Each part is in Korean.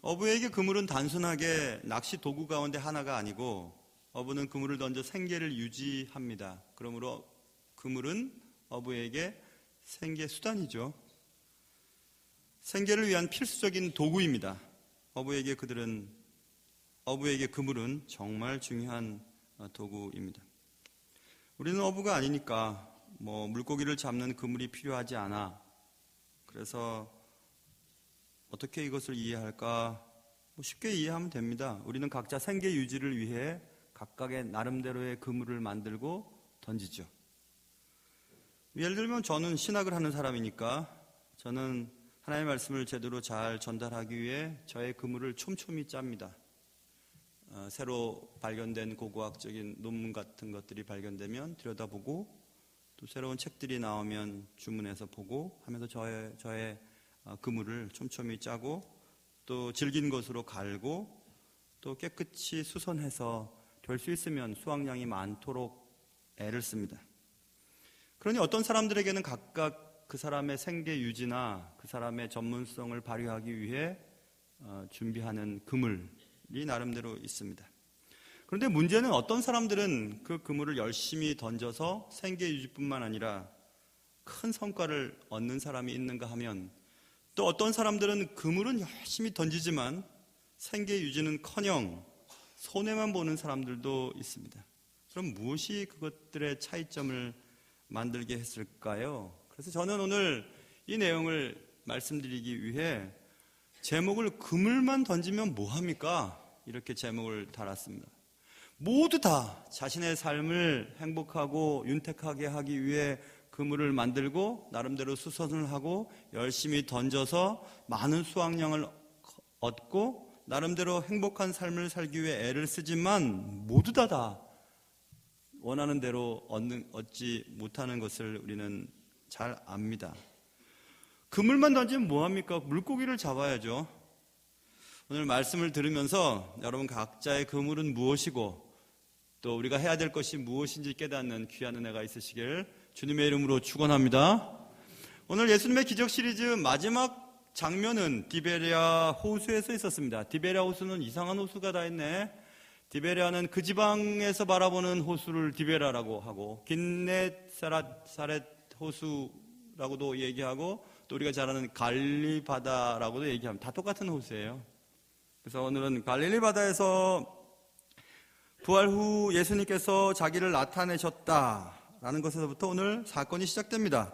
어부에게 그물은 단순하게 낚시 도구 가운데 하나가 아니고 어부는 그물을 던져 생계를 유지합니다. 그러므로 그물은 어부에게 생계 수단이죠. 생계를 위한 필수적인 도구입니다. 어부에게 그물은 정말 중요한 도구입니다. 우리는 어부가 아니니까 물고기를 잡는 그물이 필요하지 않아. 그래서 어떻게 이것을 이해할까? 쉽게 이해하면 됩니다. 우리는 각자 생계 유지를 위해 각각의 나름대로의 그물을 만들고 던지죠. 예를 들면 저는 신학을 하는 사람이니까 저는 하나님의 말씀을 제대로 잘 전달하기 위해 저의 그물을 촘촘히 짭니다. 새로 발견된 고고학적인 논문 같은 것들이 발견되면 들여다보고 또 새로운 책들이 나오면 주문해서 보고 하면서 저의 그물을 촘촘히 짜고 또 질긴 것으로 갈고 또 깨끗이 수선해서 될 수 있으면 수확량이 많도록 애를 씁니다. 그러니 어떤 사람들에게는 각각 그 사람의 생계 유지나 그 사람의 전문성을 발휘하기 위해 준비하는 그물이 나름대로 있습니다. 그런데 문제는 어떤 사람들은 그 그물을 열심히 던져서 생계 유지뿐만 아니라 큰 성과를 얻는 사람이 있는가 하면 또 어떤 사람들은 그물은 열심히 던지지만 생계 유지는커녕 손해만 보는 사람들도 있습니다. 그럼 무엇이 그것들의 차이점을 만들게 했을까요? 그래서 저는 오늘 이 내용을 말씀드리기 위해 제목을 그물만 던지면 뭐합니까? 이렇게 제목을 달았습니다. 모두 다 자신의 삶을 행복하고 윤택하게 하기 위해 그물을 만들고 나름대로 수선을 하고 열심히 던져서 많은 수확량을 얻고 나름대로 행복한 삶을 살기 위해 애를 쓰지만 모두 다 원하는 대로 얻지 못하는 것을 우리는 잘 압니다. 그물만 던지면 뭐합니까? 물고기를 잡아야죠. 오늘 말씀을 들으면서 여러분 각자의 그물은 무엇이고 또 우리가 해야 될 것이 무엇인지 깨닫는 귀한 은혜가 있으시길 주님의 이름으로 축원합니다. 오늘 예수님의 기적 시리즈 마지막 장면은 디베랴 호수에서 있었습니다. 디베랴 호수는 이상한 호수가 다 있네. 디베랴는 그 지방에서 바라보는 호수를 디베랴라고 하고 긴네사렛 호수라고도 얘기하고 또 우리가 잘 아는 갈릴리 바다라고도 얘기합니다. 다 똑같은 호수예요. 그래서 오늘은 갈릴리 바다에서 부활 후 예수님께서 자기를 나타내셨다라는 것에서부터 오늘 사건이 시작됩니다.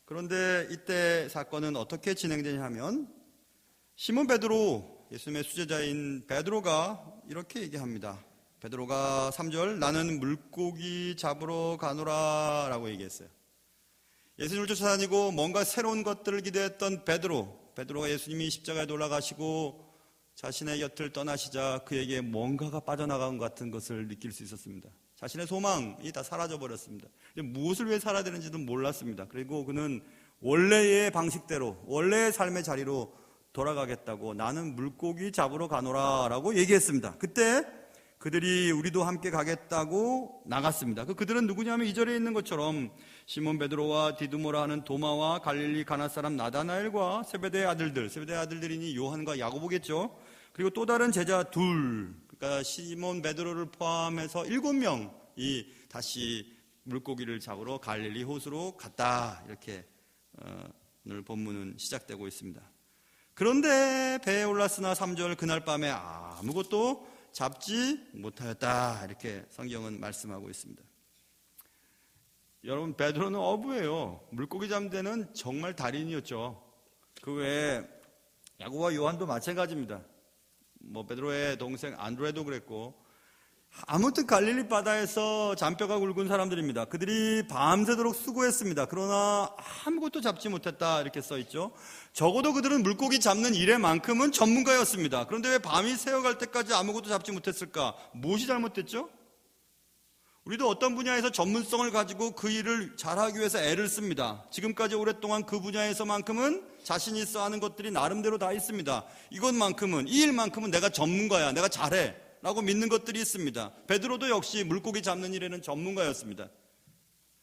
그런데 이때 사건은 어떻게 진행되냐 하면 시몬 베드로, 예수님의 수제자인 베드로가 이렇게 얘기합니다. 베드로가 3절 나는 물고기 잡으러 가노라 라고 얘기했어요. 예수님을 쫓아다니고 뭔가 새로운 것들을 기대했던 베드로가 예수님이 십자가에 돌아가시고 자신의 곁을 떠나시자 그에게 뭔가가 빠져나간 것 같은 것을 느낄 수 있었습니다. 자신의 소망이 다 사라져버렸습니다. 무엇을 위해 살아야 되는지도 몰랐습니다. 그리고 그는 원래의 방식대로 원래의 삶의 자리로 돌아가겠다고 나는 물고기 잡으러 가노라 라고 얘기했습니다. 그때 그들이 우리도 함께 가겠다고 나갔습니다. 그들은 누구냐면 2절에 있는 것처럼 시몬 베드로와 디두모라 하는 도마와 갈릴리 가나 사람 나다나엘과 세베대의 아들들이니 요한과 야고보겠죠. 그리고 또 다른 제자 둘, 그러니까 시몬 베드로를 포함해서 7명이 다시 물고기를 잡으러 갈릴리 호수로 갔다. 이렇게 오늘 본문은 시작되고 있습니다. 그런데 배에 올랐으나 3절 그날 밤에 아무것도 잡지 못하였다. 이렇게 성경은 말씀하고 있습니다. 여러분 베드로는 어부예요. 물고기 잡는 데는 정말 달인이었죠. 그 외에 야고보와 요한도 마찬가지입니다. 베드로의 동생 안드레도 그랬고 아무튼 갈릴리 바다에서 잔뼈가 굵은 사람들입니다. 그들이 밤새도록 수고했습니다. 그러나 아무것도 잡지 못했다 이렇게 써있죠. 적어도 그들은 물고기 잡는 일에만큼은 전문가였습니다. 그런데 왜 밤이 새어갈 때까지 아무것도 잡지 못했을까? 무엇이 잘못됐죠? 우리도 어떤 분야에서 전문성을 가지고 그 일을 잘하기 위해서 애를 씁니다. 지금까지 오랫동안 그 분야에서만큼은 자신 있어 하는 것들이 나름대로 다 있습니다. 이 일만큼은 내가 전문가야, 내가 잘해 라고 믿는 것들이 있습니다. 베드로도 역시 물고기 잡는 일에는 전문가였습니다.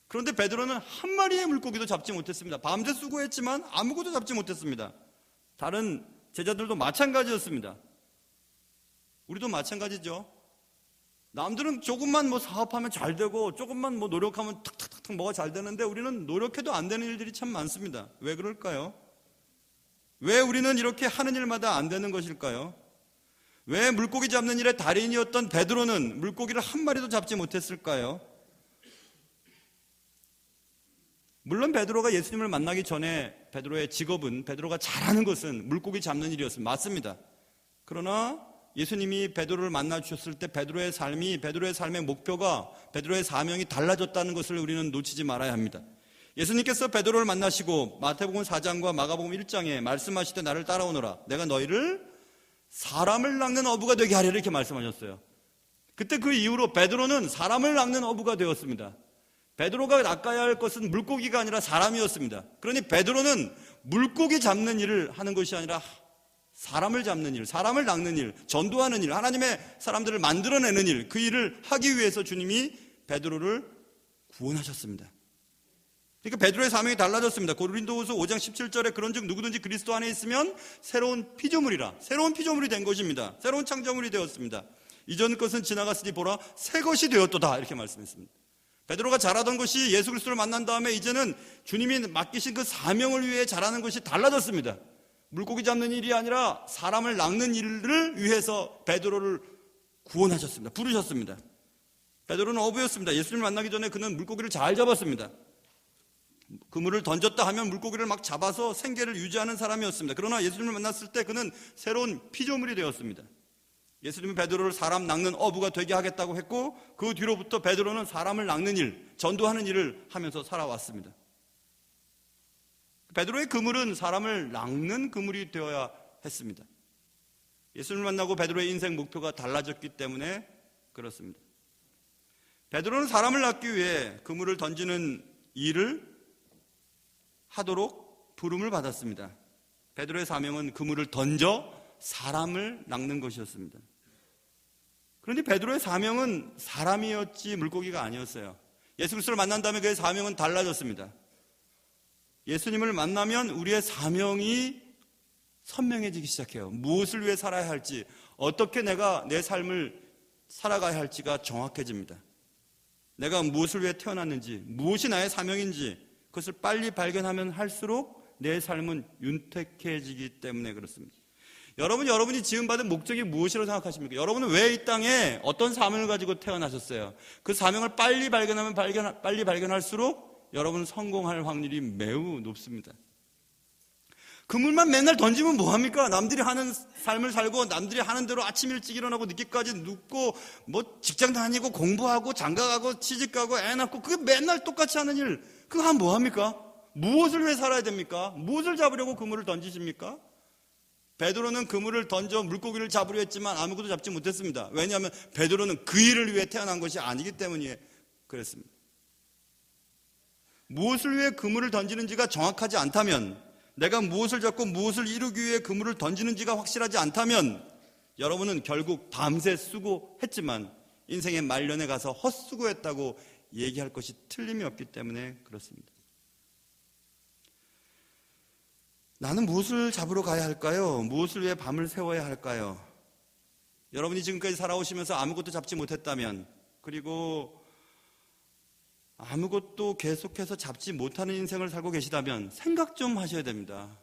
그런데 베드로는 한 마리의 물고기도 잡지 못했습니다. 밤새 수고했지만 아무것도 잡지 못했습니다. 다른 제자들도 마찬가지였습니다. 우리도 마찬가지죠. 남들은 조금만 뭐 사업하면 잘 되고 조금만 뭐 노력하면 탁탁탁 뭐가 잘 되는데 우리는 노력해도 안 되는 일들이 참 많습니다. 왜 그럴까요? 왜 우리는 이렇게 하는 일마다 안 되는 것일까요? 왜 물고기 잡는 일의 달인이었던 베드로는 물고기를 한 마리도 잡지 못했을까요? 물론 베드로가 예수님을 만나기 전에 베드로의 직업은, 베드로가 잘하는 것은 물고기 잡는 일이었습니다. 맞습니다. 그러나 예수님이 베드로를 만나 주셨을 때 베드로의 삶의 목표가, 베드로의 사명이 달라졌다는 것을 우리는 놓치지 말아야 합니다. 예수님께서 베드로를 만나시고 마태복음 4장과 마가복음 1장에 말씀하실 때 나를 따라오너라, 내가 너희를 사람을 낚는 어부가 되게 하리라, 이렇게 말씀하셨어요. 그때 그 이후로 베드로는 사람을 낚는 어부가 되었습니다. 베드로가 낚아야 할 것은 물고기가 아니라 사람이었습니다. 그러니 베드로는 물고기 잡는 일을 하는 것이 아니라 사람을 잡는 일, 사람을 낚는 일, 전도하는 일, 하나님의 사람들을 만들어내는 일, 그 일을 하기 위해서 주님이 베드로를 구원하셨습니다. 그러니까 베드로의 사명이 달라졌습니다. 고린도후서 5장 17절에 그런즉 누구든지 그리스도 안에 있으면 새로운 피조물이라, 새로운 피조물이 된 것입니다. 새로운 창조물이 되었습니다. 이전 것은 지나갔으니 보라 새 것이 되었도다, 이렇게 말씀했습니다. 베드로가 잘하던 것이 예수 그리스도를 만난 다음에 이제는 주님이 맡기신 그 사명을 위해 잘하는 것이 달라졌습니다. 물고기 잡는 일이 아니라 사람을 낚는 일을 위해서 베드로를 구원하셨습니다. 부르셨습니다. 베드로는 어부였습니다. 예수님을 만나기 전에 그는 물고기를 잘 잡았습니다. 그물을 던졌다 하면 물고기를 막 잡아서 생계를 유지하는 사람이었습니다. 그러나 예수님을 만났을 때 그는 새로운 피조물이 되었습니다. 예수님은 베드로를 사람 낚는 어부가 되게 하겠다고 했고, 그 뒤로부터 베드로는 사람을 낚는 일, 전도하는 일을 하면서 살아왔습니다. 베드로의 그물은 사람을 낚는 그물이 되어야 했습니다. 예수님을 만나고 베드로의 인생 목표가 달라졌기 때문에 그렇습니다. 베드로는 사람을 낚기 위해 그물을 던지는 일을 하도록 부름을 받았습니다. 베드로의 사명은 그물을 던져 사람을 낚는 것이었습니다. 그런데 베드로의 사명은 사람이었지 물고기가 아니었어요. 예수 그리스도를 만난 다음에 그의 사명은 달라졌습니다. 예수님을 만나면 우리의 사명이 선명해지기 시작해요. 무엇을 위해 살아야 할지, 어떻게 내가 내 삶을 살아가야 할지가 정확해집니다. 내가 무엇을 위해 태어났는지, 무엇이 나의 사명인지 그것을 빨리 발견하면 할수록 내 삶은 윤택해지기 때문에 그렇습니다. 여러분이 지음받은 목적이 무엇이라고 생각하십니까? 여러분은 왜 이 땅에 어떤 사명을 가지고 태어나셨어요? 그 사명을 빨리 발견할수록 여러분은 성공할 확률이 매우 높습니다. 그물만 맨날 던지면 뭐합니까? 남들이 하는 삶을 살고 남들이 하는 대로 아침 일찍 일어나고 늦게까지 눕고 뭐 직장 다니고 공부하고 장가가고 취직가고 애 낳고 그게 맨날 똑같이 하는 일, 그거 하면 뭐합니까? 무엇을 위해 살아야 됩니까? 무엇을 잡으려고 그물을 던지십니까? 베드로는 그물을 던져 물고기를 잡으려 했지만 아무것도 잡지 못했습니다. 왜냐하면 베드로는 그 일을 위해 태어난 것이 아니기 때문에 그랬습니다. 무엇을 위해 그물을 던지는지가 정확하지 않다면, 내가 무엇을 잡고 무엇을 이루기 위해 그물을 던지는지가 확실하지 않다면 여러분은 결국 밤새 수고했지만 인생의 말년에 가서 헛수고했다고 얘기할 것이 틀림이 없기 때문에 그렇습니다. 나는 무엇을 잡으러 가야 할까요? 무엇을 위해 밤을 새워야 할까요? 여러분이 지금까지 살아오시면서 아무것도 잡지 못했다면, 그리고 아무것도 계속해서 잡지 못하는 인생을 살고 계시다면 생각 좀 하셔야 됩니다.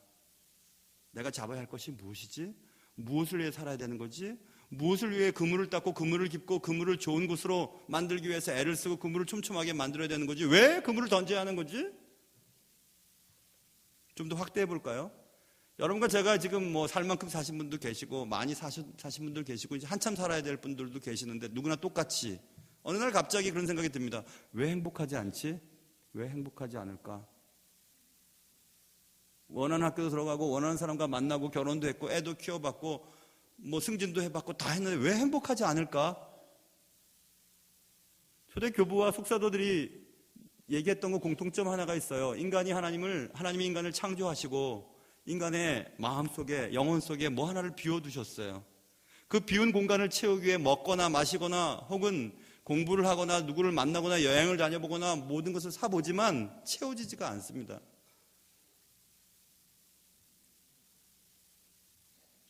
내가 잡아야 할 것이 무엇이지? 무엇을 위해 살아야 되는 거지? 무엇을 위해 그물을 닦고 그물을 깁고 그물을 좋은 곳으로 만들기 위해서 애를 쓰고 그물을 촘촘하게 만들어야 되는 거지? 왜 그물을 던져야 하는 거지? 좀 더 확대해 볼까요? 여러분과 제가 지금 뭐 살 만큼 사신 분도 계시고 많이 사신 분들 계시고 이제 한참 살아야 될 분들도 계시는데 누구나 똑같이 어느 날 갑자기 그런 생각이 듭니다. 왜 행복하지 않지? 왜 행복하지 않을까? 원하는 학교도 들어가고 원하는 사람과 만나고 결혼도 했고 애도 키워봤고 뭐 승진도 해봤고 다 했는데 왜 행복하지 않을까? 초대 교부와 속사도들이 얘기했던 거 공통점 하나가 있어요. 하나님이 인간을 창조하시고 인간의 마음속에, 영혼 속에 뭐 하나를 비워두셨어요. 그 비운 공간을 채우기 위해 먹거나 마시거나 혹은 공부를 하거나 누구를 만나거나 여행을 다녀보거나 모든 것을 사보지만 채워지지가 않습니다.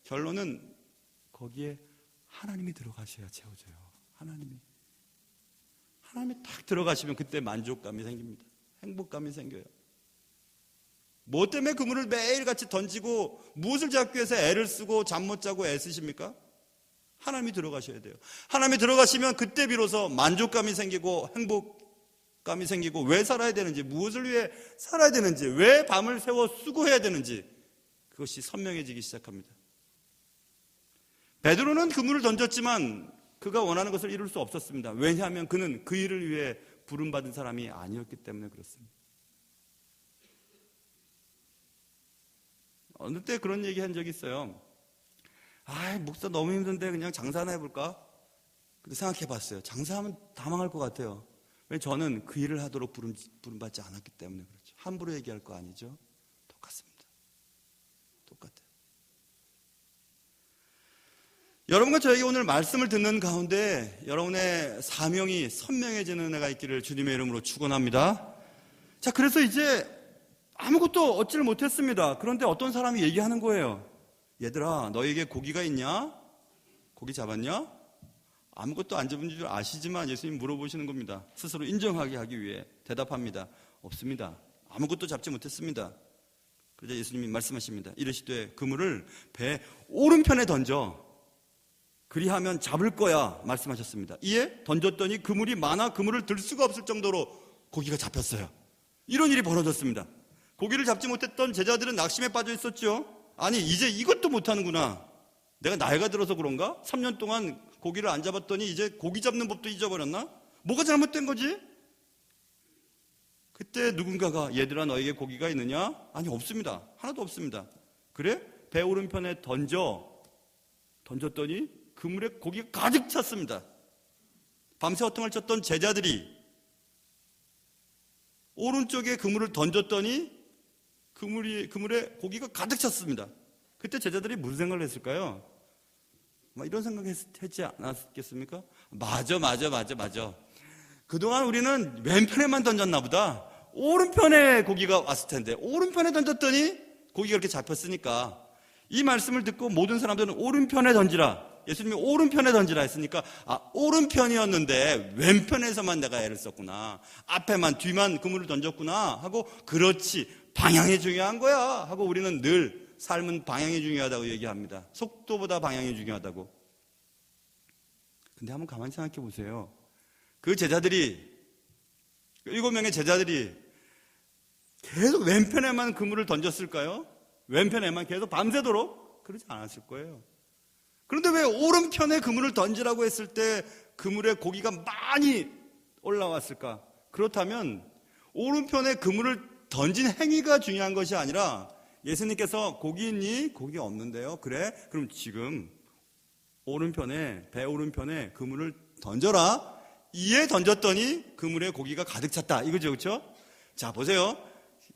결론은 거기에 하나님이 들어가셔야 채워져요. 하나님이 딱 들어가시면 그때 만족감이 생깁니다. 행복감이 생겨요. 뭐 때문에 그물을 매일같이 던지고 무엇을 잡기 위해서 애를 쓰고 잠 못 자고 애쓰십니까? 하나님이 들어가셔야 돼요. 하나님이 들어가시면 그때 비로소 만족감이 생기고 행복감이 생기고, 왜 살아야 되는지, 무엇을 위해 살아야 되는지, 왜 밤을 새워 수고해야 되는지, 그것이 선명해지기 시작합니다. 베드로는 그물을 던졌지만 그가 원하는 것을 이룰 수 없었습니다. 왜냐하면 그는 그 일을 위해 부름받은 사람이 아니었기 때문에 그렇습니다. 어느 때 그런 얘기 한 적이 있어요. 목사 너무 힘든데 그냥 장사 하나 해볼까? 근데 생각해 봤어요. 장사하면 다 망할 것 같아요. 왜? 저는 그 일을 하도록 부름받지 않았기 때문에 그렇죠. 함부로 얘기할 거 아니죠? 똑같습니다. 똑같아요. 여러분과 저에게 오늘 말씀을 듣는 가운데 여러분의 사명이 선명해지는 은혜가 있기를 주님의 이름으로 축원합니다. 자, 그래서 이제 아무것도 얻지를 못했습니다. 그런데 어떤 사람이 얘기하는 거예요. 얘들아, 너에게 고기가 있냐? 고기 잡았냐? 아무것도 안 잡은 줄 아시지만 예수님 물어보시는 겁니다. 스스로 인정하게 하기 위해 대답합니다. 없습니다. 아무것도 잡지 못했습니다. 그러자 예수님이 말씀하십니다. 이르시되 그물을 배 오른편에 던져 그리하면 잡을 거야 말씀하셨습니다. 이에 던졌더니 그물이 많아 그물을 들 수가 없을 정도로 고기가 잡혔어요. 이런 일이 벌어졌습니다. 고기를 잡지 못했던 제자들은 낙심에 빠져 있었죠. 아니, 이제 이것도 못하는구나. 내가 나이가 들어서 그런가? 3년 동안 고기를 안 잡았더니 이제 고기 잡는 법도 잊어버렸나? 뭐가 잘못된 거지? 그때 누군가가 얘들아 너에게 고기가 있느냐? 아니, 없습니다. 하나도 없습니다. 그래? 배 오른편에 던졌더니 그물에 고기가 가득 찼습니다. 밤새 허통을 쳤던 제자들이 오른쪽에 그물을 던졌더니 그물에 고기가 가득 찼습니다. 그때 제자들이 무슨 생각을 했을까요? 이런 생각했지 않았겠습니까? 맞아. 그동안 우리는 왼편에만 던졌나 보다. 오른편에 고기가 왔을 텐데 오른편에 던졌더니 고기가 이렇게 잡혔으니까, 이 말씀을 듣고 모든 사람들은 오른편에 던지라, 예수님이 오른편에 던지라 했으니까 오른편이었는데 왼편에서만 내가 애를 썼구나, 앞에만 뒤만 그물을 던졌구나 하고, 그렇지 방향이 중요한 거야 하고 우리는 늘 삶은 방향이 중요하다고 얘기합니다. 속도보다 방향이 중요하다고. 근데 한번 가만히 생각해 보세요. 그 제자들이, 7명의 제자들이 계속 왼편에만 그물을 던졌을까요? 왼편에만 계속 밤새도록? 그러지 않았을 거예요. 그런데 왜 오른편에 그물을 던지라고 했을 때 그물에 고기가 많이 올라왔을까? 그렇다면 오른편에 그물을 던진 행위가 중요한 것이 아니라, 예수님께서 고기 있니? 고기 없는데요. 그래? 그럼 지금 배 오른편에 그물을 던져라. 이에 던졌더니 그물에 고기가 가득 찼다. 이거죠, 그렇죠? 자, 보세요.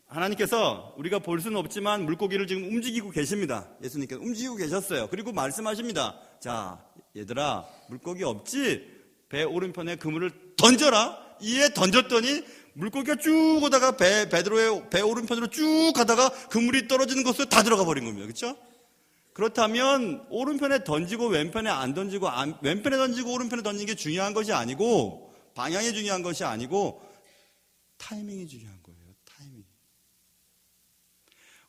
하나님께서 우리가 볼 수는 없지만 물고기를 지금 움직이고 계십니다. 예수님께서 움직이고 계셨어요. 그리고 말씀하십니다. 자, 얘들아, 물고기 없지? 배 오른편에 그물을 던져라. 이에 던졌더니 물고기가 쭉 오다가 베드로의 배 오른편으로 쭉 가다가 그물이 떨어지는 곳으로 다 들어가 버린 겁니다. 그렇죠? 그렇다면 오른편에 던지고 왼편에 안 던지고, 왼편에 던지고 오른편에 던지는 게 중요한 것이 아니고, 방향이 중요한 것이 아니고 타이밍이 중요한 거예요. 타이밍.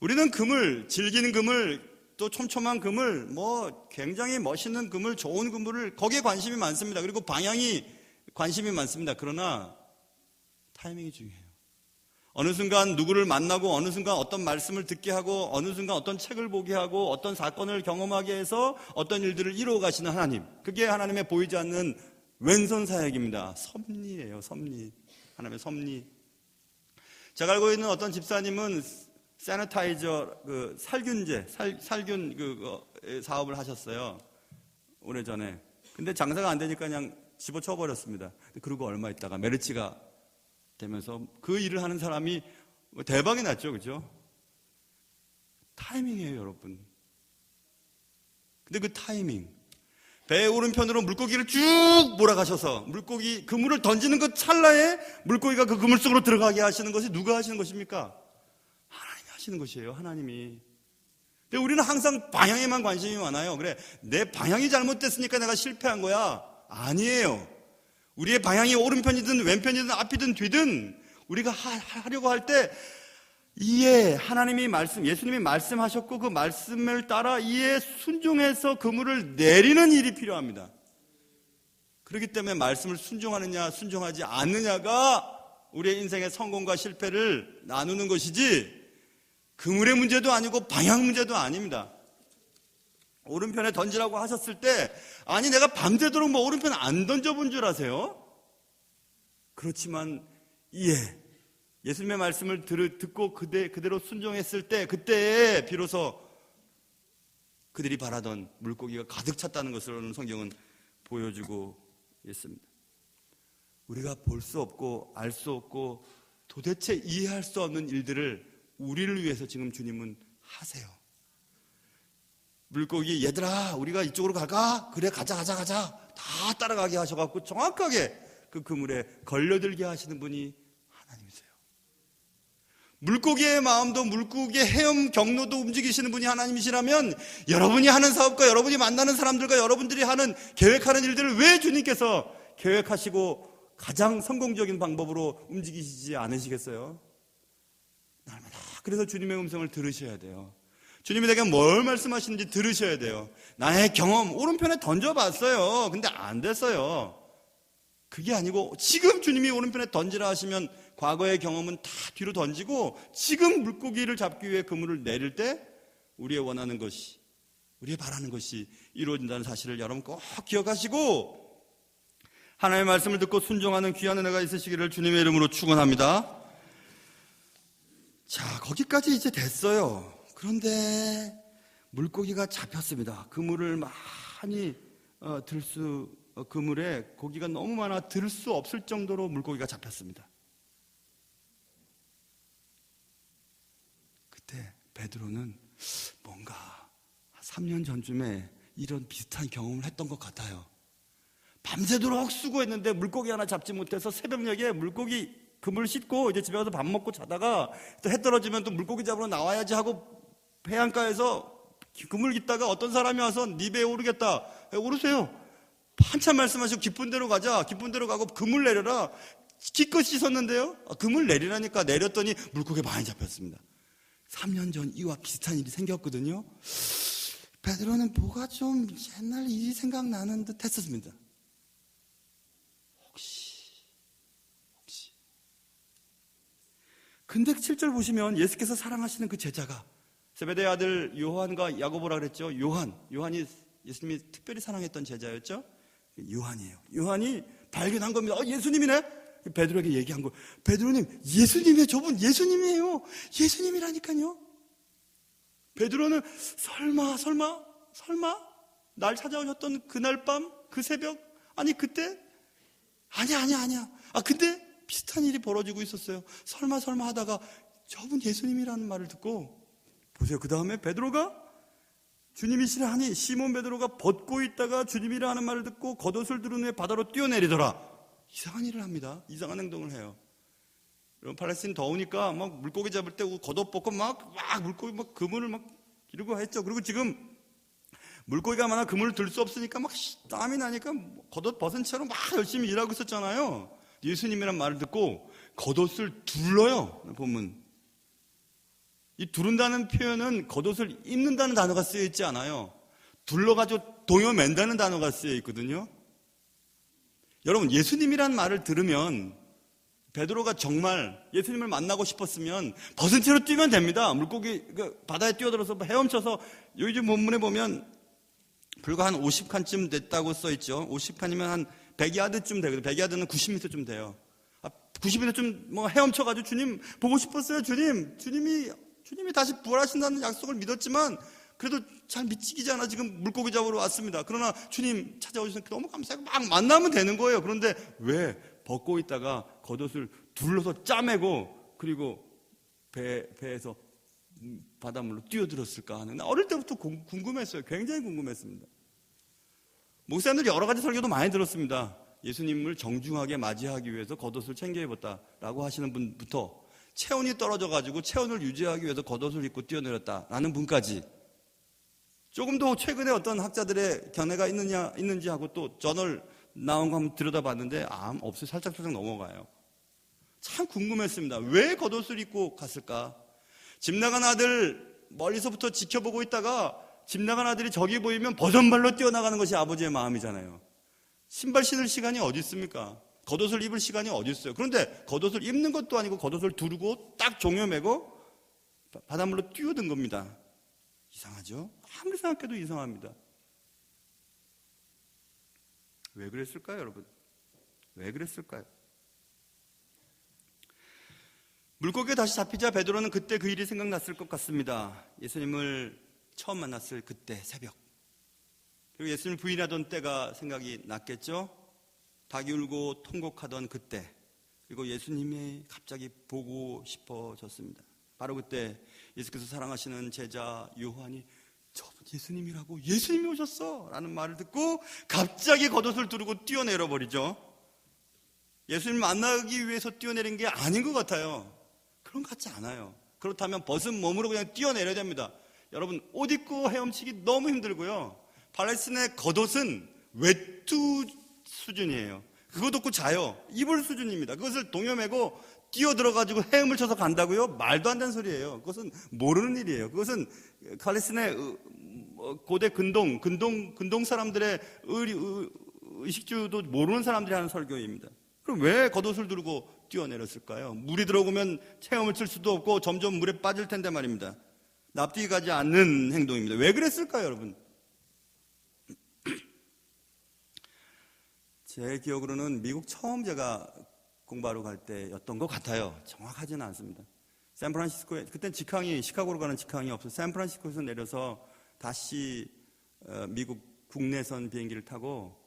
우리는 그물, 질기는 그물, 또 촘촘한 그물, 굉장히 멋있는 그물, 좋은 그물을, 거기에 관심이 많습니다. 그리고 방향이 관심이 많습니다. 그러나 타이밍이 중요해요. 어느 순간 누구를 만나고, 어느 순간 어떤 말씀을 듣게 하고, 어느 순간 어떤 책을 보게 하고, 어떤 사건을 경험하게 해서 어떤 일들을 이루어 가시는 하나님, 그게 하나님의 보이지 않는 왼손 사역입니다. 섭리예요. 섭리. 하나님의 섭리. 제가 알고 있는 어떤 집사님은 세니타이저, 살균제, 살균 사업을 하셨어요. 오래전에. 근데 장사가 안 되니까 그냥 집어쳐 버렸습니다. 그러고 얼마 있다가 메르치가 되면서 그 일을 하는 사람이 대박이 났죠. 그죠? 타이밍이에요, 여러분. 근데 그 타이밍, 배 오른편으로 물고기를 쭉 몰아가셔서 그물을 던지는 것 찰나에 물고기가 그 그물 속으로 들어가게 하시는 것이 누가 하시는 것입니까? 하나님이 하시는 것이에요. 하나님이. 근데 우리는 항상 방향에만 관심이 많아요. 그래, 내 방향이 잘못됐으니까 내가 실패한 거야. 아니에요. 우리의 방향이 오른편이든 왼편이든 앞이든 뒤든 우리가 하려고 할 때 하나님이 예수님이 말씀하셨고 그 말씀을 따라 이에 순종해서 그물을 내리는 일이 필요합니다. 그렇기 때문에 말씀을 순종하느냐 순종하지 않느냐가 우리의 인생의 성공과 실패를 나누는 것이지 그물의 문제도 아니고 방향 문제도 아닙니다. 오른편에 던지라고 하셨을 때 아니 내가 밤새도록 오른편 안 던져본 줄 아세요? 그렇지만 예수님의 말씀을 듣고 그대로 순종했을 때 그때 비로소 그들이 바라던 물고기가 가득 찼다는 것을 성경은 보여주고 있습니다. 우리가 볼 수 없고 알 수 없고 도대체 이해할 수 없는 일들을 우리를 위해서 지금 주님은 하세요. 물고기 얘들아 우리가 이쪽으로 갈까? 그래 가자 다 따라가게 하셔갖고 정확하게 그 그물에 걸려들게 하시는 분이 하나님이세요. 물고기의 마음도 물고기의 헤엄 경로도 움직이시는 분이 하나님이시라면 여러분이 하는 사업과 여러분이 만나는 사람들과 여러분들이 계획하는 일들을 왜 주님께서 계획하시고 가장 성공적인 방법으로 움직이시지 않으시겠어요? 날마다 그래서 주님의 음성을 들으셔야 돼요. 주님이 내게 뭘 말씀하시는지 들으셔야 돼요. 나의 경험 오른편에 던져봤어요. 근데 안 됐어요. 그게 아니고 지금 주님이 오른편에 던지라 하시면 과거의 경험은 다 뒤로 던지고 지금 물고기를 잡기 위해 그물을 내릴 때 우리의 원하는 것이 우리의 바라는 것이 이루어진다는 사실을 여러분 꼭 기억하시고 하나님의 말씀을 듣고 순종하는 귀한 은혜가 있으시기를 주님의 이름으로 축원합니다. 자, 거기까지 이제 됐어요. 그런데 물고기가 잡혔습니다. 그물을 많이 그물에 고기가 너무 많아 들 수 없을 정도로 물고기가 잡혔습니다. 그때 베드로는 뭔가 3년 전쯤에 이런 비슷한 경험을 했던 것 같아요. 밤새도록 수고했는데 물고기 하나 잡지 못해서 새벽녘에 물고기 그물 씻고 이제 집에 가서 밥 먹고 자다가 또 해 떨어지면 또 물고기 잡으러 나와야지 하고 해안가에서 그물 깃다가 어떤 사람이 와서 네 배에 오르겠다. 오르세요. 한참 말씀하시고 깊은 데로 가자. 깊은 데로 가고 그물 내려라. 기껏 씻었는데요. 그물 내리라니까 내렸더니 물고기가 많이 잡혔습니다. 3년 전 이와 비슷한 일이 생겼거든요. 베드로는 뭐가 좀 옛날 일이 생각나는 듯 했었습니다. 혹시 근데 7절 보시면 예수께서 사랑하시는 그 제자가 세베대의 아들 요한과 야고보라 그랬죠. 요한이 예수님이 특별히 사랑했던 제자였죠. 요한이에요. 요한이 발견한 겁니다. 예수님이네. 베드로에게 얘기한 거. 베드로님, 예수님이에요. 저분 예수님이에요. 예수님이라니까요. 베드로는 설마 날 찾아오셨던 그날 밤, 그 새벽, 아니 그때? 아니야. 근데 비슷한 일이 벌어지고 있었어요. 설마 하다가 저분 예수님이라는 말을 듣고 보세요. 그 다음에 베드로가 주님이시라 하니 시몬 베드로가 벗고 있다가 주님이라 하는 말을 듣고 겉옷을 두른 후에 바다로 뛰어내리더라. 이상한 일을 합니다. 이상한 행동을 해요. 여러분 팔레스틴 더우니까 막 물고기 잡을 때 겉옷 벗고 막 물고기 그물을 막 이러고 했죠. 그리고 지금 물고기가 많아 그물을 들 수 없으니까 막 땀이 나니까 겉옷 벗은 채로 막 열심히 일하고 있었잖아요. 예수님이란 말을 듣고 겉옷을 둘러요. 보면 이 두른다는 표현은 겉옷을 입는다는 단어가 쓰여 있지 않아요. 둘러가지고 동여맨다는 단어가 쓰여 있거든요. 여러분 예수님이란 말을 들으면 베드로가 정말 예수님을 만나고 싶었으면 벗은 채로 뛰면 됩니다. 물고기 바다에 뛰어들어서 헤엄쳐서 요즘 본문에 보면 불과 한 50칸쯤 됐다고 써 있죠. 50칸이면 한 100야드쯤 되거든요. 100야드는 90m쯤 돼요. 90m쯤 헤엄쳐가지고 주님 보고 싶었어요. 주님이 다시 부활하신다는 약속을 믿었지만 그래도 잘 미치지 않아 지금 물고기 잡으러 왔습니다. 그러나 주님 찾아오셔서 너무 감사하고 막 만나면 되는 거예요. 그런데 왜 벗고 있다가 겉옷을 둘러서 짜매고 그리고 배에서 바닷물로 뛰어들었을까 하는 어릴 때부터 궁금했어요. 굉장히 궁금했습니다. 목사님들 여러 가지 설교도 많이 들었습니다. 예수님을 정중하게 맞이하기 위해서 겉옷을 챙겨 입었다라고 하시는 분부터 체온이 떨어져가지고 체온을 유지하기 위해서 겉옷을 입고 뛰어내렸다라는 분까지 조금 더 최근에 어떤 학자들의 견해가 있는지 하고 또 저널 나온 거 한번 들여다봤는데 없어요. 살짝 넘어가요. 참 궁금했습니다. 왜 겉옷을 입고 갔을까? 집 나간 아들 멀리서부터 지켜보고 있다가 집 나간 아들이 저기 보이면 버선발로 뛰어나가는 것이 아버지의 마음이잖아요. 신발 신을 시간이 어디 있습니까? 겉옷을 입을 시간이 어디 있어요? 그런데 겉옷을 입는 것도 아니고 겉옷을 두르고 딱 종여 매고 바닷물로 뛰어든 겁니다. 이상하죠? 아무리 생각해도 이상합니다. 왜 그랬을까요, 여러분? 왜 그랬을까요? 물고기에 다시 잡히자 베드로는 그때 그 일이 생각났을 것 같습니다. 예수님을 처음 만났을 그때 새벽, 그리고 예수님을 부인하던 때가 생각이 났겠죠. 닭이 울고 통곡하던 그때, 그리고 예수님이 갑자기 보고 싶어졌습니다. 바로 그때 예수께서 사랑하시는 제자 요한이 저분 예수님이라고, 예수님이 오셨어 라는 말을 듣고 갑자기 겉옷을 두르고 뛰어내려 버리죠. 예수님 만나기 위해서 뛰어내린 게 아닌 것 같아요. 그런 것 같지 않아요. 그렇다면 벗은 몸으로 그냥 뛰어내려야 됩니다. 여러분, 옷 입고 헤엄치기 너무 힘들고요. 팔레스틴의 겉옷은 외투 수준이에요. 그것 없고 자요. 입을 수준입니다. 그것을 동여매고 뛰어들어가지고 헤엄을 쳐서 간다고요? 말도 안 되는 소리예요. 그것은 모르는 일이에요. 그것은 팔레스틴의 고대 근동 사람들의 의식주도 모르는 사람들이 하는 설교입니다. 그럼 왜 겉옷을 두르고 뛰어내렸을까요? 물이 들어오면 체험을 칠 수도 없고 점점 물에 빠질 텐데 말입니다. 납득이 가지 않는 행동입니다. 왜 그랬을까요, 여러분? 제 기억으로는 미국 처음 제가 공부하러 갈 때였던 것 같아요. 정확하지는 않습니다. 샌프란시스코에, 그땐 시카고로 가는 직항이 없어서 샌프란시스코에서 내려서 다시 미국 국내선 비행기를 타고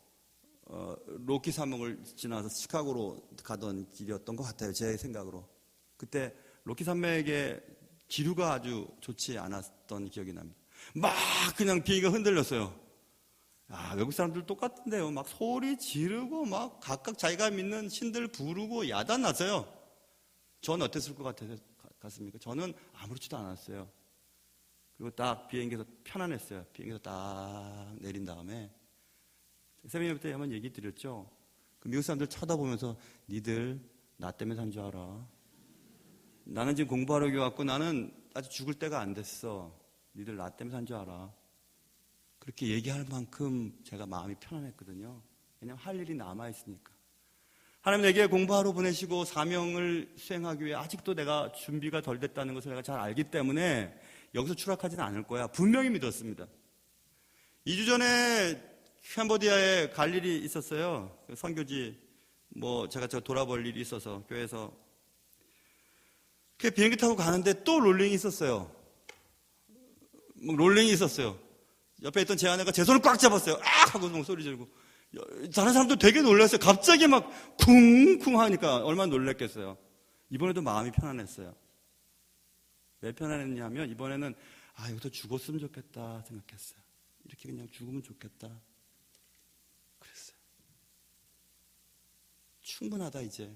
로키 산맥을 지나서 시카고로 가던 길이었던 것 같아요. 제 생각으로. 그때 로키 산맥의 기류가 아주 좋지 않았던 기억이 납니다. 막 그냥 비행기가 흔들렸어요. 외국 사람들 똑같은데요. 막 소리 지르고 막 각각 자기가 믿는 신들 부르고 야단났어요. 전 어땠을 것 같습니까? 저는 아무렇지도 않았어요. 그리고 딱 비행기에서 편안했어요. 비행기에서 딱 내린 다음에 세미나 때 한번 얘기 드렸죠. 그 미국 사람들 쳐다보면서 니들 나 때문에 산 줄 알아? 나는 지금 공부하러 왔고 나는 아직 죽을 때가 안 됐어. 니들 나 때문에 산 줄 알아? 그렇게 얘기할 만큼 제가 마음이 편안했거든요. 왜냐하면 할 일이 남아있으니까. 하나님 내게 공부하러 보내시고 사명을 수행하기 위해 아직도 내가 준비가 덜 됐다는 것을 내가 잘 알기 때문에 여기서 추락하지는 않을 거야. 분명히 믿었습니다. 2주 전에 캄보디아에 갈 일이 있었어요. 선교지 제가 돌아볼 일이 있어서 교회에서 그 비행기 타고 가는데 또 롤링이 있었어요. 롤링이 있었어요. 옆에 있던 제 아내가 제 손을 꽉 잡았어요. 하고 소리 지르고. 다른 사람도 되게 놀랐어요. 갑자기 막 쿵쿵 하니까 얼마나 놀랐겠어요. 이번에도 마음이 편안했어요. 왜 편안했냐면 이번에는 여기서 죽었으면 좋겠다 생각했어요. 이렇게 그냥 죽으면 좋겠다 그랬어요. 충분하다, 이제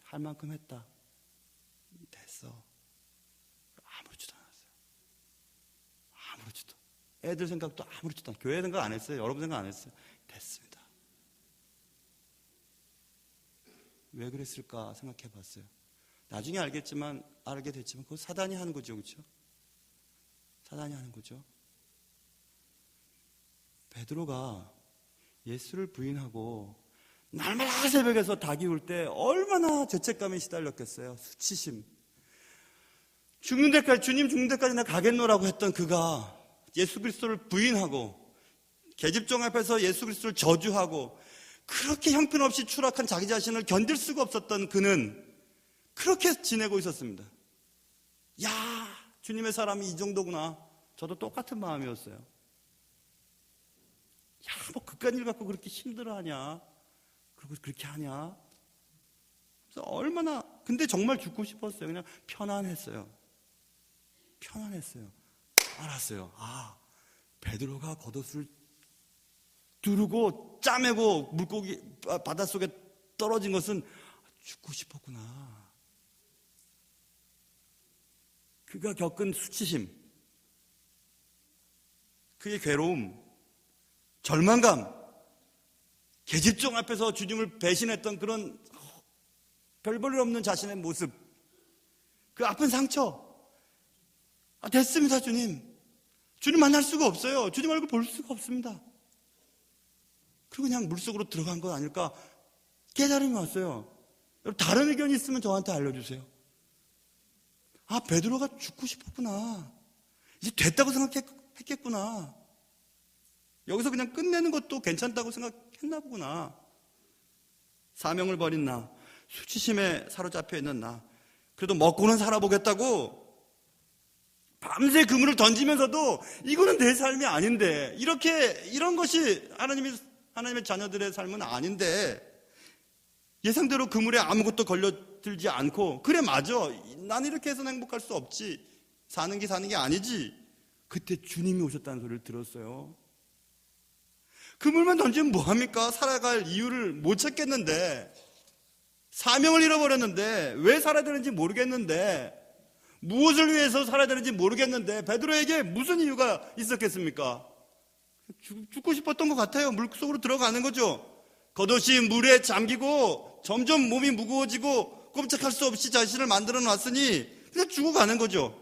할 만큼 했다, 됐어. 아무렇지도 않았어요. 아무렇지도. 애들 생각도 아무렇지도 않아요. 교회 생각 안 했어요. 여러분 생각 안 했어요. 됐습니다. 왜 그랬을까 생각해 봤어요. 나중에 알게 됐지만 그거 사단이 하는 거죠. 그렇죠? 사단이 하는 거죠. 베드로가 예수를 부인하고 날마다 새벽에서 닭이 울 때 얼마나 죄책감에 시달렸겠어요. 수치심. 죽는 데까지, 주님 죽는 데까지 나 가겠노라고 했던 그가 예수 그리스도를 부인하고 계집종 앞에서 예수 그리스도를 저주하고 그렇게 형편없이 추락한 자기 자신을 견딜 수가 없었던 그는 그렇게 지내고 있었습니다. 야, 주님의 사람이 이 정도구나. 저도 똑같은 마음이었어요. 야, 그깟 일 갖고 그렇게 힘들어하냐? 그리고 그렇게 하냐? 그래서 얼마나, 근데 정말 죽고 싶었어요. 그냥 편안했어요. 알았어요. 베드로가 겉옷을 두르고 짜매고 물고기 바닷속에 떨어진 것은 죽고 싶었구나. 그가 겪은 수치심, 그게 괴로움, 절망감, 계집종 앞에서 주님을 배신했던 그런 별 볼 일 없는 자신의 모습, 그 아픈 상처. 됐습니다, 주님. 주님 만날 수가 없어요. 주님 얼굴 볼 수가 없습니다. 그리고 그냥 물속으로 들어간 건 아닐까 깨달음이 왔어요. 여러분, 다른 의견이 있으면 저한테 알려주세요. 베드로가 죽고 싶었구나. 이제 됐다고 생각했겠구나. 여기서 그냥 끝내는 것도 괜찮다고 생각했나 보구나. 사명을 버린 나, 수치심에 사로잡혀 있는 나, 그래도 먹고는 살아보겠다고 밤새 그물을 던지면서도 이거는 내 삶이 아닌데, 이런 것이 하나님의 자녀들의 삶은 아닌데, 예상대로 그물에 아무것도 걸려들지 않고, 그래 맞아, 난 이렇게 해서는 행복할 수 없지, 사는 게 아니지. 그때 주님이 오셨다는 소리를 들었어요. 그물만 던지면 뭐합니까? 살아갈 이유를 못 찾겠는데, 사명을 잃어버렸는데, 왜 살아야 되는지 모르겠는데, 무엇을 위해서 살아야 되는지 모르겠는데, 베드로에게 무슨 이유가 있었겠습니까? 죽고 싶었던 것 같아요. 물속으로 들어가는 거죠. 겉옷이 물에 잠기고 점점 몸이 무거워지고 꼼짝할 수 없이 자신을 만들어 놨으니 그냥 죽어가는 거죠.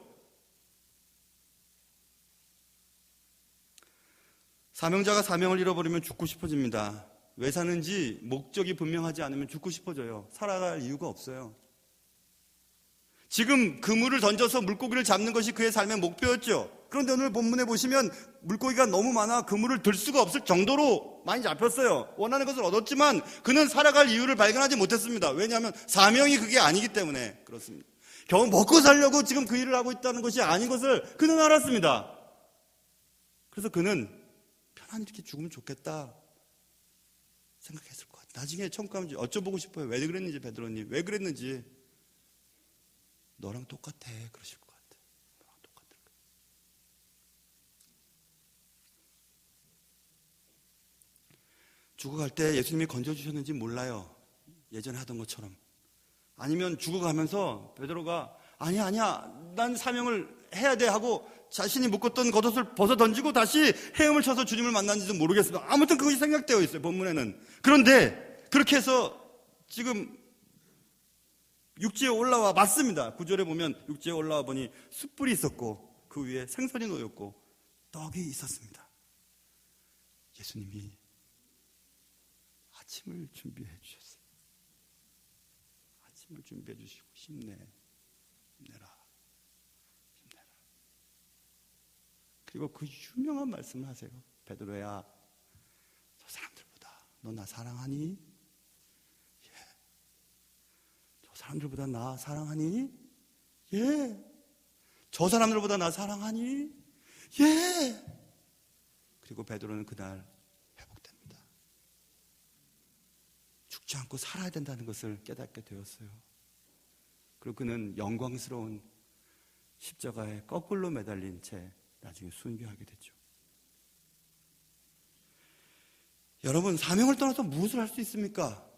사명자가 사명을 잃어버리면 죽고 싶어집니다. 왜 사는지 목적이 분명하지 않으면 죽고 싶어져요. 살아갈 이유가 없어요. 지금 그물을 던져서 물고기를 잡는 것이 그의 삶의 목표였죠. 그런데 오늘 본문에 보시면 물고기가 너무 많아 그물을 들 수가 없을 정도로 많이 잡혔어요. 원하는 것을 얻었지만 그는 살아갈 이유를 발견하지 못했습니다. 왜냐하면 사명이 그게 아니기 때문에 그렇습니다. 겨우 먹고 살려고 지금 그 일을 하고 있다는 것이 아닌 것을 그는 알았습니다. 그래서 그는 편안히 이렇게 죽으면 좋겠다 생각했을 것 같아요. 나중에 천국 가면 어쩌보고 싶어요. 왜 그랬는지, 베드로님 왜 그랬는지. 너랑 똑같아 그러실 것 같아요. 너랑 똑같을 거예요. 죽어갈 때 예수님이 건져주셨는지 몰라요. 예전에 하던 것처럼. 아니면 죽어가면서 베드로가 아니야 난 사명을 해야 돼 하고 자신이 묶었던 겉옷을 벗어 던지고 다시 헤엄을 쳐서 주님을 만났는지도 모르겠습니다. 아무튼 그것이 생각되어 있어요, 본문에는. 그런데 그렇게 해서 지금 육지에 올라와 맞습니다. 9절에 보면 육지에 올라와 보니 숯불이 있었고 그 위에 생선이 놓였고 떡이 있었습니다. 예수님이 아침을 준비해 주셨어요. 아침을 준비해 주시고 힘내라. 그리고 그 유명한 말씀을 하세요. 베드로야, 저 사람들보다 너 나 사랑하니? 예. 저 사람들보다 나 사랑하니? 예. 저 사람들보다 나 사랑하니? 예. 그리고 베드로는 그날 회복됩니다. 죽지 않고 살아야 된다는 것을 깨닫게 되었어요. 그리고 그는 영광스러운 십자가에 거꾸로 매달린 채 나중에 순교하게 됐죠. 여러분, 사명을 떠나서 무엇을 할 수 있습니까?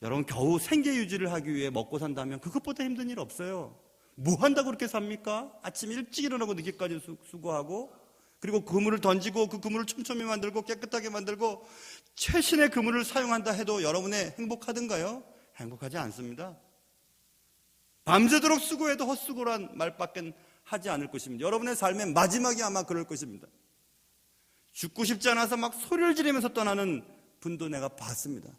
여러분, 겨우 생계 유지를 하기 위해 먹고 산다면 그것보다 힘든 일 없어요. 뭐 한다고 그렇게 삽니까? 아침 일찍 일어나고 늦게까지 수고하고, 그리고 그물을 던지고 그 그물을 촘촘히 만들고 깨끗하게 만들고 최신의 그물을 사용한다 해도 여러분의 행복하든가요? 행복하지 않습니다. 밤새도록 수고해도 헛수고란 말밖에 하지 않을 것입니다. 여러분의 삶의 마지막이 아마 그럴 것입니다. 죽고 싶지 않아서 막 소리를 지르면서 떠나는 분도 내가 봤습니다.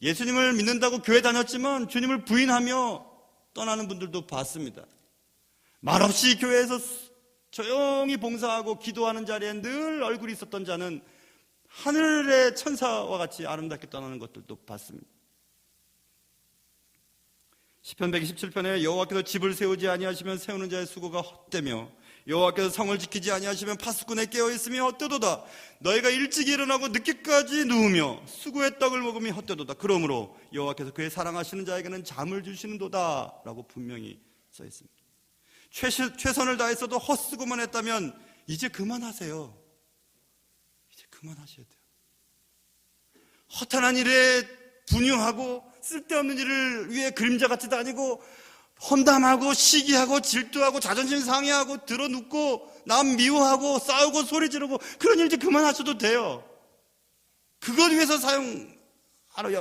예수님을 믿는다고 교회 다녔지만 주님을 부인하며 떠나는 분들도 봤습니다. 말없이 교회에서 조용히 봉사하고 기도하는 자리에 늘 얼굴이 있었던 자는 하늘의 천사와 같이 아름답게 떠나는 것들도 봤습니다. 시편 127편에 여호와께서 집을 세우지 아니하시면 세우는 자의 수고가 헛되며 여호와께서 성을 지키지 아니하시면 파수꾼에 깨어있음이 헛되도다. 너희가 일찍 일어나고 늦게까지 누우며 수고의 떡을 먹음이 헛되도다. 그러므로 여호와께서 그의 사랑하시는 자에게는 잠을 주시는도다 라고 분명히 써 있습니다. 최선을 다했어도 헛수고만 했다면 이제 그만하세요. 이제 그만하셔야 돼요. 허탄한 일에 분유하고 쓸데없는 일을 위해 그림자같이 다니고 험담하고 시기하고 질투하고 자존심 상해하고 드러눕고 남 미워하고 싸우고 소리 지르고 그런 일 이제 그만하셔도 돼요. 그것 위해서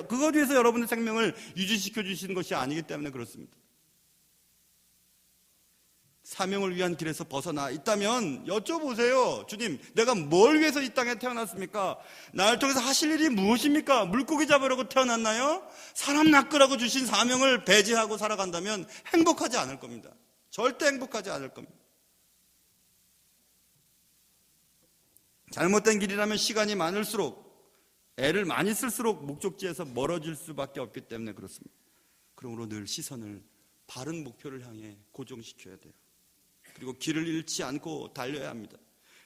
그것 위해서 여러분의 생명을 유지시켜 주시는 것이 아니기 때문에 그렇습니다. 사명을 위한 길에서 벗어나 있다면 여쭤보세요. 주님, 내가 뭘 위해서 이 땅에 태어났습니까? 나를 통해서 하실 일이 무엇입니까? 물고기 잡으려고 태어났나요? 사람 낚으라고 주신 사명을 배제하고 살아간다면 행복하지 않을 겁니다. 절대 행복하지 않을 겁니다. 잘못된 길이라면 시간이 많을수록, 애를 많이 쓸수록 목적지에서 멀어질 수밖에 없기 때문에 그렇습니다. 그러므로 늘 시선을 바른 목표를 향해 고정시켜야 돼요. 그리고 길을 잃지 않고 달려야 합니다.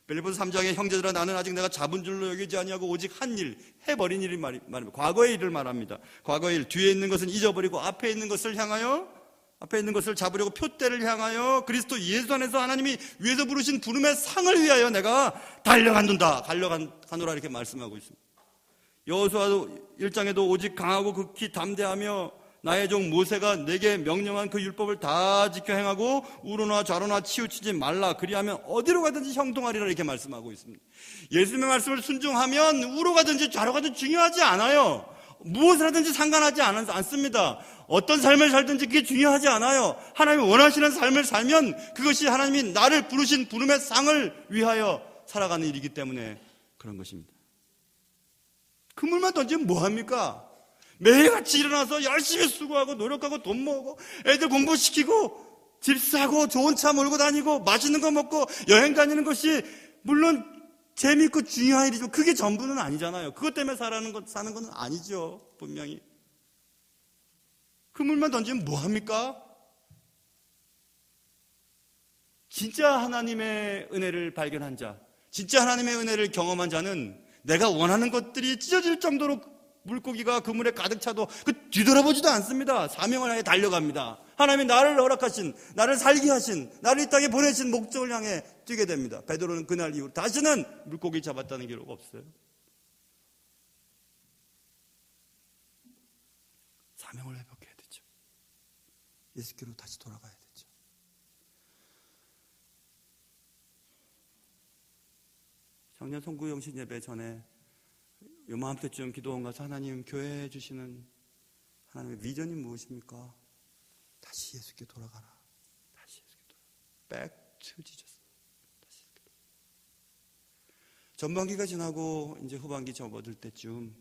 빌립보서 3장에 형제들아 나는 아직 내가 잡은 줄로 여기지 아니하고 오직 한 일, 해버린 일을 말합니다. 과거의 일을 말합니다. 과거의 일, 뒤에 있는 것은 잊어버리고 앞에 있는 것을 잡으려고 표대를 향하여 그리스도 예수 안에서 하나님이 위에서 부르신 부름의 상을 위하여 내가 달려가노라 이렇게 말씀하고 있습니다. 여호수아 1장에도 오직 강하고 극히 담대하며 나의 종 모세가 내게 명령한 그 율법을 다 지켜 행하고 우로나 좌로나 치우치지 말라 그리하면 어디로 가든지 형통하리라 이렇게 말씀하고 있습니다. 예수님의 말씀을 순종하면 우로 가든지 좌로 가든지 중요하지 않아요. 무엇을 하든지 상관하지 않습니다. 어떤 삶을 살든지 그게 중요하지 않아요. 하나님이 원하시는 삶을 살면 그것이 하나님이 나를 부르신 부름의 상을 위하여 살아가는 일이기 때문에 그런 것입니다. 그물만 던지면 뭐합니까? 매일같이 일어나서 열심히 수고하고 노력하고 돈 모으고 애들 공부시키고 집 사고 좋은 차 몰고 다니고 맛있는 거 먹고 여행 다니는 것이 물론 재미있고 중요한 일이지만 그게 전부는 아니잖아요. 그것 때문에 사는 건 아니죠. 분명히. 그물만 던지면 뭐합니까? 진짜 하나님의 은혜를 발견한 자, 진짜 하나님의 은혜를 경험한 자는 내가 원하는 것들이 찢어질 정도로 물고기가 그물에 가득 차도 뒤돌아보지도 않습니다. 사명을 향해 달려갑니다. 하나님이 나를 허락하신, 나를 살게 하신, 나를 이 땅에 보내신 목적을 향해 뛰게 됩니다. 베드로는 그날 이후 다시는 물고기 잡았다는 기록 없어요. 사명을 회복해야 되죠. 예수께로 다시 돌아가야 되죠. 작년 송구영신 예배 전에 요맘때쯤 기도원 가서 하나님 교회에 주시는 하나님의 비전이 무엇입니까? 다시 예수께 돌아가라. 다시 예수께 돌아가라. Back to Jesus. 다시 예수께 돌아가라. 전반기가 지나고 이제 후반기 접어들 때쯤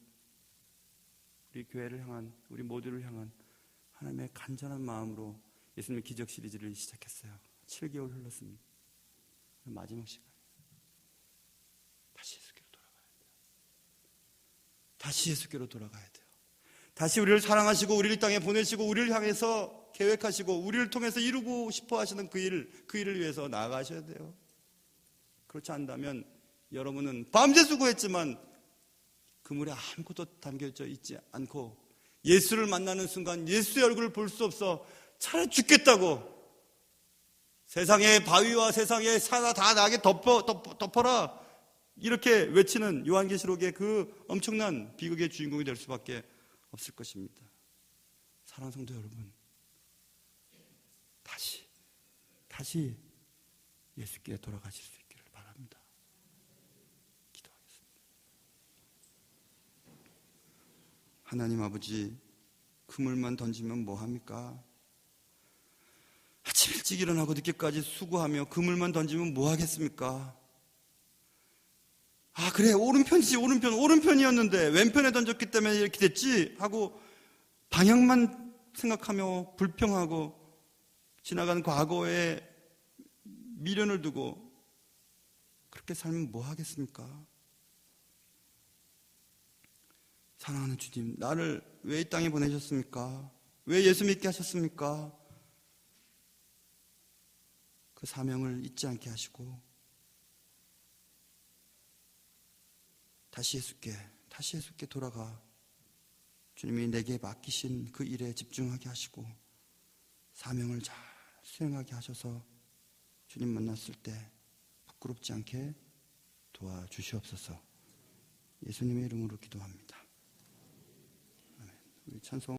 우리 교회를 향한, 우리 모두를 향한 하나님의 간절한 마음으로 예수님의 기적 시리즈를 시작했어요. 7개월 흘렀습니다. 마지막 시간. 다시 예수께로 돌아가야 돼요. 다시 예수께로 돌아가야 돼요. 다시 우리를 사랑하시고 우리를 땅에 보내시고 우리를 향해서 계획하시고 우리를 통해서 이루고 싶어 하시는 그 일을 위해서 나아가셔야 돼요. 그렇지 않다면 여러분은 밤새 수고했지만 그물에 아무것도 담겨져 있지 않고 예수를 만나는 순간 예수의 얼굴을 볼 수 없어 차라리 죽겠다고 세상의 바위와 세상의 산아 다 나게 덮어라 이렇게 외치는 요한계시록의 그 엄청난 비극의 주인공이 될 수밖에 없을 것입니다. 사랑하는 성도 여러분, 다시 예수께 돌아가실 수 있기를 바랍니다. 기도하겠습니다. 하나님 아버지, 그물만 던지면 뭐합니까? 아침 일찍 일어나고 늦게까지 수고하며 그물만 던지면 뭐하겠습니까? 아 그래 오른편이었는데 왼편에 던졌기 때문에 이렇게 됐지 하고 방향만 생각하며 불평하고 지나간 과거에 미련을 두고 그렇게 살면 뭐 하겠습니까? 사랑하는 주님, 나를 왜 이 땅에 보내셨습니까? 왜 예수 믿게 하셨습니까? 그 사명을 잊지 않게 하시고 다시 예수께 돌아가 주님이 내게 맡기신 그 일에 집중하게 하시고 사명을 잘 수행하게 하셔서 주님 만났을 때 부끄럽지 않게 도와주시옵소서. 예수님의 이름으로 기도합니다. 아멘. 우리 찬송